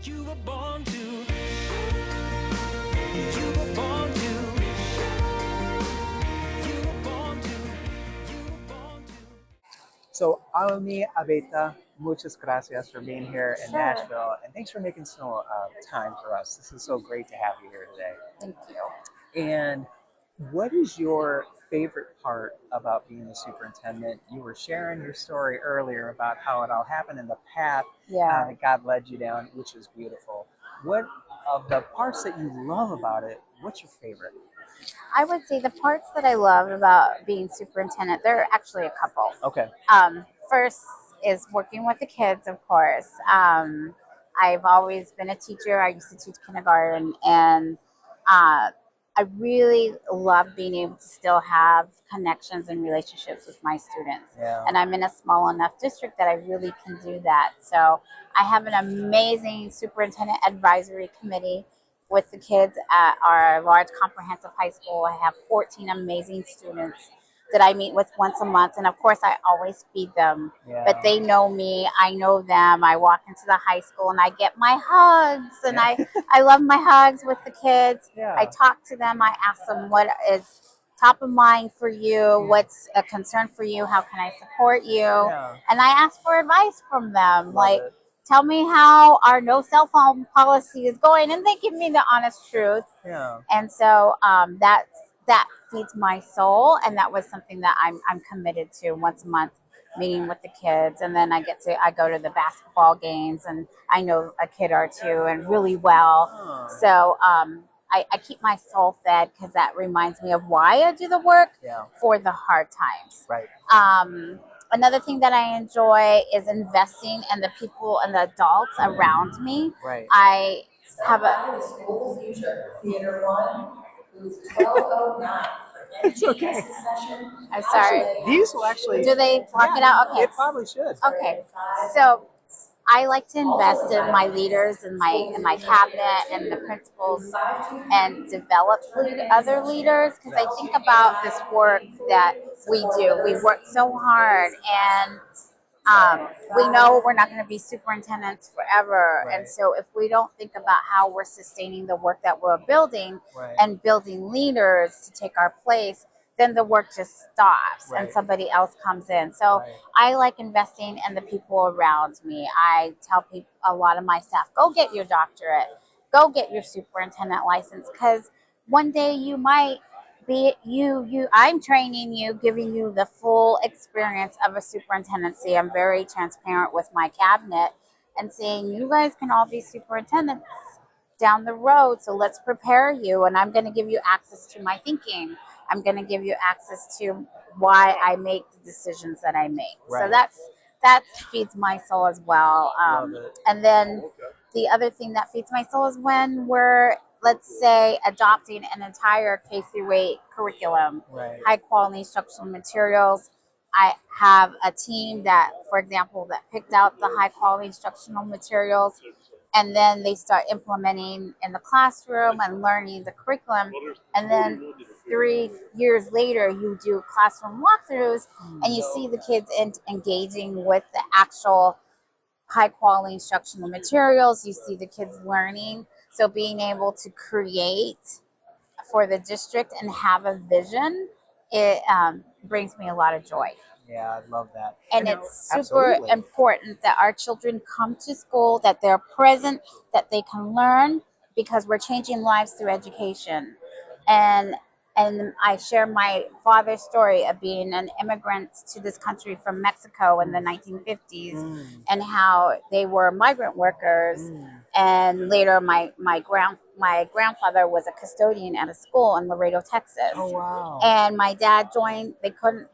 You were born to. You were born to. You were born to. You were born to. So, Almi, Abeyta, muchas gracias for being here in Nashville, and thanks for making some time for us. This is so great to have you here today. Thank you. And what is your favorite part about being the superintendent? You were sharing your story earlier about how it all happened in the path that God led you down, which is beautiful. What of the parts that you love about it, what's your favorite? I would say the parts that I love about being superintendent, there are actually a couple. Okay. First is working with the kids, of course. I've always been a teacher. I used to teach kindergarten, and I really love being able to still have connections and relationships with my students. Yeah. And I'm in a small enough district that I really can do that. So I have an amazing superintendent advisory committee with the kids at our large comprehensive high school. I have 14 amazing students that I meet with once a month. And of course, I always feed them. Yeah. But they know me. I know them. I walk into the high school and I get my hugs. And I love my hugs with the kids. Yeah. I talk to them. I ask them what is top of mind for you, what's a concern for you, how can I support you? Yeah. And I ask for advice from them. Love it. Tell me how our no cell phone policy is going, and they give me the honest truth. Yeah. And so that feeds my soul, and that was something that I'm committed to once a month, meeting with the kids. And then I go to the basketball games, and I know a kid or two and really well. Oh. So I keep my soul fed because that reminds me of why I do the work for the hard times. Right. Another thing that I enjoy is investing in the people and the adults around me. Right. I have School future, Theater 1, who's 1209. It's okay. I'm sorry. These will actually. Do they block it out? Okay. It probably should. Okay. So I like to invest in my leaders and my cabinet and the principals and develop other leaders, because I think about this work that we do. We work so hard, and we know we're not going to be superintendents forever. Right. And so if we don't think about how we're sustaining the work that we're building and building leaders to take our place, then the work just stops and somebody else comes in. So I like investing in the people around me. I tell people, a lot of my staff, go get your doctorate, go get your superintendent license, because one day you might be I'm training you, giving you the full experience of a superintendency. I'm very transparent with my cabinet and saying, you guys can all be superintendents down the road, so let's prepare you, and I'm going to give you access to my thinking. I'm going to give you access to why I make the decisions that I make. So that feeds my soul as well. And then the other thing that feeds my soul is when we're, let's say, adopting an entire K through 8 curriculum, high quality instructional materials. I have a team that, for example, that picked out the high quality instructional materials, and then they start implementing in the classroom and learning the curriculum. And then 3 years later, you do classroom walkthroughs, and you see the kids engaging with the actual high quality instructional materials. You see the kids learning. So being able to create for the district and have a vision, it brings me a lot of joy. Yeah, I love that. And it's super important that our children come to school, that they're present, that they can learn, because we're changing lives through education. And I share my father's story of being an immigrant to this country from Mexico in the 1950s, and how they were migrant workers. And later, my grandfather was a custodian at a school in Laredo, Texas. Oh, wow. And my dad joined. He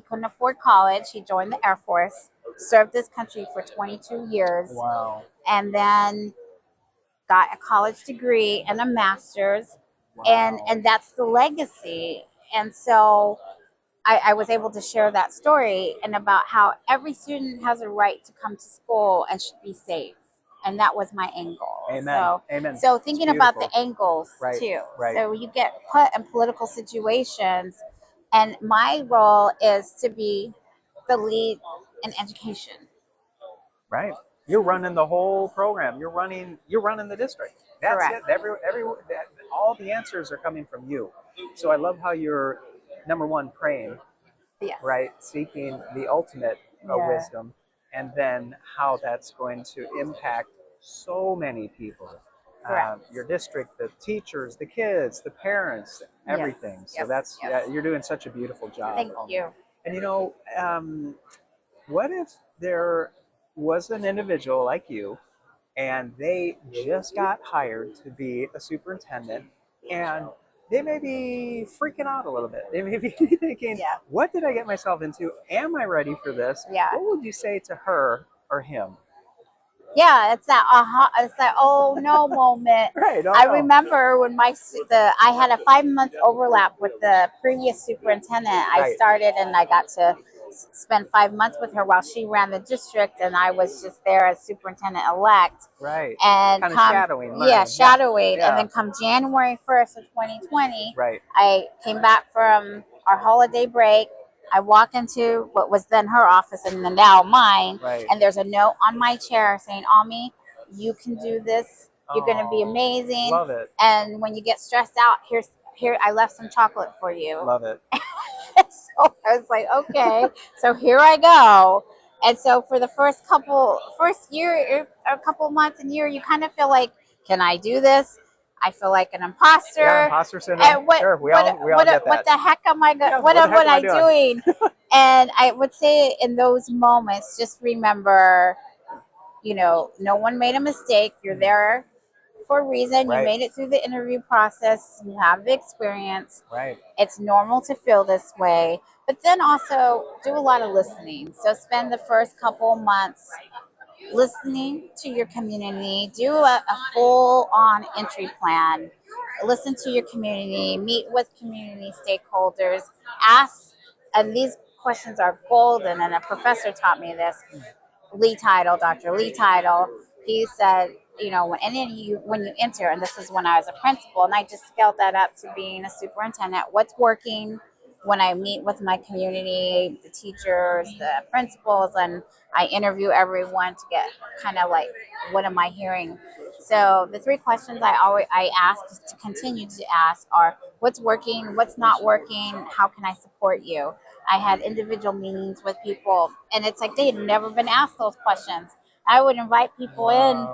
couldn't afford college. He joined the Air Force, served this country for 22 years. Wow. And then got a college degree and a master's. Wow. And that's the legacy. And so I was able to share that story, and about how every student has a right to come to school and should be safe. And that was my angle. Amen. So, Amen. So thinking about the angles too. Right. So you get put in political situations, and my role is to be the lead in education. Right. You're running the whole program. You're running the district. That's Correct. it. All the answers are coming from you. So I love how you're, number one, praying, Yes. right? Seeking the ultimate Yeah. wisdom, and then how that's going to impact so many people. Correct. Your district, the teachers, the kids, the parents, everything. Yes. So Yes. that's Yes. you're doing such a beautiful job. Thank you. And what if there was an individual like you and they just got hired to be a superintendent and they may be freaking out a little bit. They may be thinking, Yeah. what did I get myself into? Am I ready for this? Yeah. What would you say to her or him? Yeah, it's that it's that oh no moment. Right. I remember when I had a 5-month overlap with the previous superintendent. I Right. started and I got to spend 5 months with her while she ran the district, and I was just there as superintendent elect. Right. And Kind of shadowing. yeah, learning. shadowing. Yeah. And then come January 1st of 2020, Right. I came back from our holiday break. I walk into what was then her office and then now mine, Right. and there's a note on my chair saying, Almi, you can do this. You're going to be Oh, amazing. Love it. And when you get stressed out, here I left some chocolate for you. Love it. So I was like, okay, so here I go. And so for the first year, a couple months and year, you kind of feel like, can I do this? I feel like an imposter. Yeah, imposter syndrome. And Sure, we all get that. What the heck am I Yeah, what the am heck I am I doing? And I would say in those moments, just remember, no one made a mistake. You're there for a reason. Right. You made it through the interview process. You have the experience. Right. It's normal to feel this way. But then also do a lot of listening. So spend the first couple months listening to your community. Do a full-on entry plan. Listen to your community. Meet with community stakeholders. Ask, and these questions are golden, and a professor taught me this. Dr. Lee Title, he said, when you enter, and this is when I was a principal, and I just scaled that up to being a superintendent, what's working when I meet with my community, the teachers, the principals, and I interview everyone to get kind of like, what am I hearing? So the 3 questions I ask to continue to ask are, what's working, what's not working, how can I support you? I had individual meetings with people, and it's like they had never been asked those questions. I would invite people in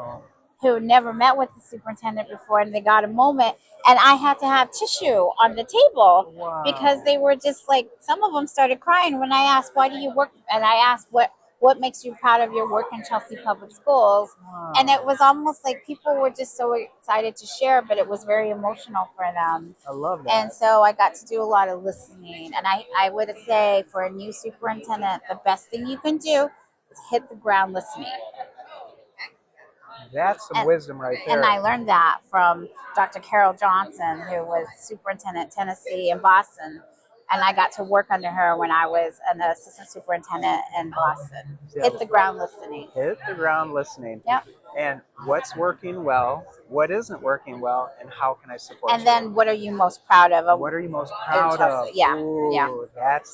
who never met with the superintendent before, and they got a moment, and I had to have tissue on the table because they were just like, some of them started crying when I asked, why do you work? And I asked, what makes you proud of your work in Chelsea Public Schools? And it was almost like people were just so excited to share, but it was very emotional for them. I love that. And so I got to do a lot of listening. And I would say for a new superintendent, the best thing you can do is hit the ground listening. That's some wisdom right there. And I learned that from Dr. Carol Johnson, who was superintendent Tennessee in Boston. And I got to work under her when I was an assistant superintendent in Boston. Hit the ground listening. Hit the ground listening. Yep. And what's working well, what isn't working well, and how can I support you? And then what are you most proud of? What are you most proud of? Yeah. Ooh, Yeah. That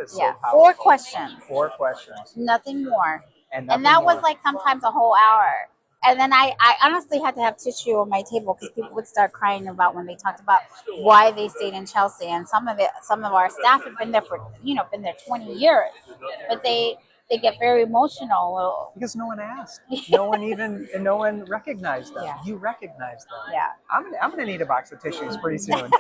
is so powerful. 4 questions. 4 questions. Nothing more. And that was like sometimes a whole hour. And then I honestly had to have tissue on my table because people would start crying about when they talked about why they stayed in Chelsea. And some of our staff had been there for 20 years, but they get very emotional because no one asked. No one recognized them. Yeah. You recognized them. Yeah. I'm gonna need a box of tissues pretty soon.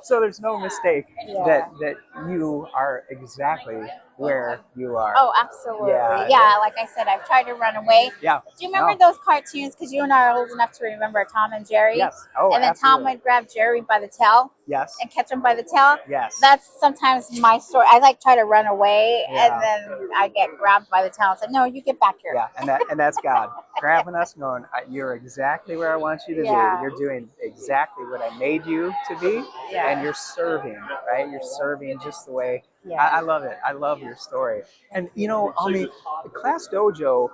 So there's no mistake that you are exactly where you are. Oh, absolutely. Yeah. Like I said, I've tried to run away. Yeah. Do you remember those cartoons? Because you and I are old enough to remember Tom and Jerry. Yes. Oh, and then absolutely. Tom would grab Jerry by the tail. Yes. And catch him by the tail. Yes. That's sometimes my story. I try to run away, Yeah. and then I get grabbed by the tail and say, "No, you get back here." Yeah, and that's God grabbing us, and going, "You're exactly where I want you to be. You're doing exactly what I made you to be, and you're serving, right? You're serving just the way." Yeah. I love it. I love your story. And Almi, ClassDojo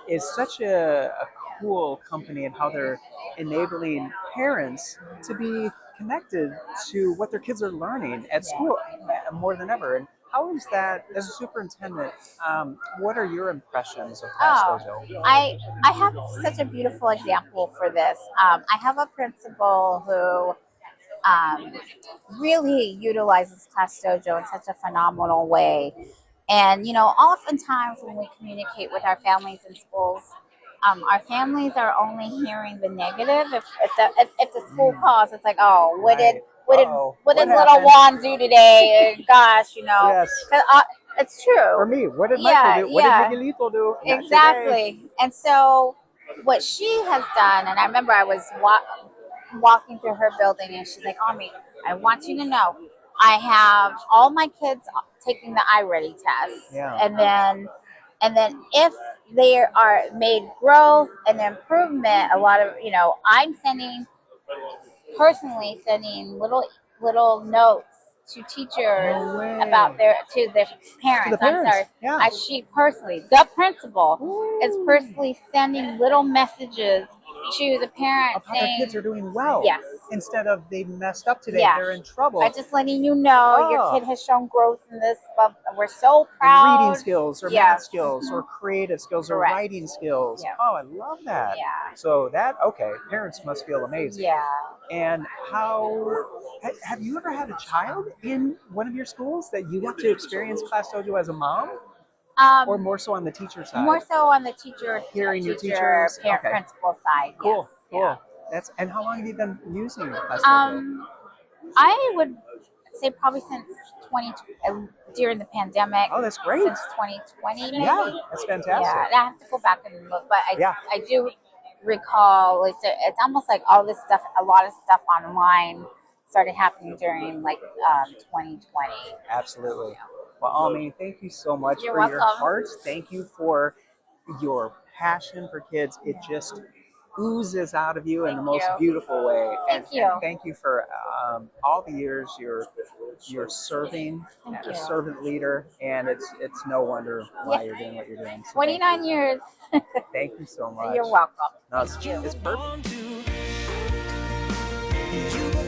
is such a cool company and how they're enabling parents to be connected to what their kids are learning at school more than ever. And how is that as a superintendent? What are your impressions of Oh, ClassDojo? I have such a beautiful example for this. I have a principal who really utilizes ClassDojo in such a phenomenal way. And, oftentimes when we communicate with our families in schools, our families are only hearing the negative. If the school calls, it's like, oh, Right. Uh-oh, what did what little happened? Juan do today? Gosh, Yes. 'Cause, it's true. For me, what did Michael do? What did Miguelito do? Not today. Exactly. And so what she has done, and I remember I was walking through her building, and she's like, Army, I want you to know, I have all my kids taking the iReady test. Yeah. And then if they are made growth and improvement, a lot of, I'm personally sending little notes to teachers No way. about to their parents. To the parents, I'm sorry. yeah. She personally, the principal, is Ooh. personally sending little messages to the parents Of how their saying, kids are doing well. yes. Instead of they messed up today, Yeah. they're in trouble. I'm just letting you know your Oh. kid has shown growth in this, but we're so In proud. reading skills or Yeah. math skills or creative skills or Correct. writing skills. Yeah. Oh, I love that. Yeah. So parents must feel amazing. Yeah. And have you ever had a child in one of your schools that you got to experience ClassDojo as a mom? Or more so on the teacher side? More so on the teacher, Hearing your teachers? parent, Okay. principal side. Cool, Yes. cool. And how long have you been using ClassDojo? I would say probably since during the pandemic. Oh, that's great. Since 2020, maybe. Yeah, that's fantastic. Yeah, and I have to go back and look, but Yeah. I do recall it's almost like all this stuff, a lot of stuff online started happening during 2020. Absolutely. Well, Almi, thank you so much You're for your welcome. heart. Thank you for your passion for kids. It just oozes out of you in the most beautiful way. Thank you. And thank you for all the years you're serving as a servant leader, and it's no wonder why you're doing what you're doing. So 29 years. Thank you so much. You're welcome. No, it's Thank you. perfect. Born to. You were